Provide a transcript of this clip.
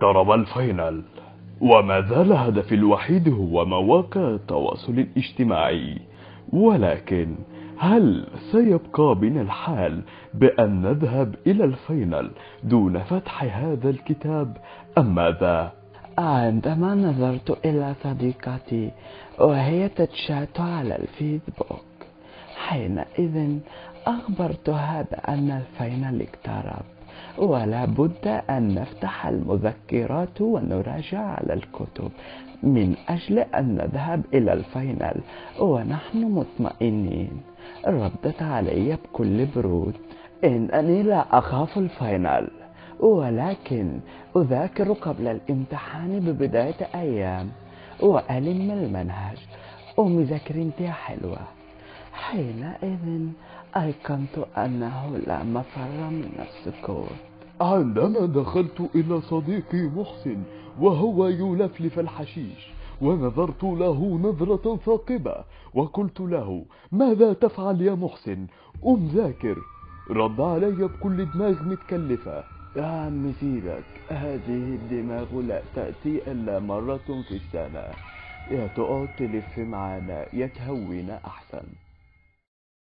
اقترب الفاينل، وما زال هدفي الوحيد هو مواقع التواصل الاجتماعي. ولكن هل سيبقى بنا الحال بأن نذهب إلى الفاينل دون فتح هذا الكتاب أم ماذا؟ عندما نظرت إلى صديقتي وهي تتشات على الفيسبوك، حينئذ أخبرتها بأن الفاينل اقترب، ولا بد أن نفتح المذكرات ونراجع على الكتب من أجل أن نذهب إلى الفاينل ونحن مطمئنين. ردت علي بكل برود: إنني لا أخاف الفاينل، ولكن أذاكر قبل الامتحان ببداية أيام وألم المنهج ومذاكرتي حلوة. حينئذ أيقنت أنه لا مفر من السكوت. عندما دخلت إلى صديقي محسن وهو يلفلف الحشيش، ونظرت له نظرة ثاقبة وقلت له: ماذا تفعل يا محسن؟ ذاكر. رد علي بكل دماغ متكلفة: يا عم سيبك، هذه الدماغ لا تأتي إلا مرة في السنة، يا تقعد تلف معانا يا تهوينا أحسن.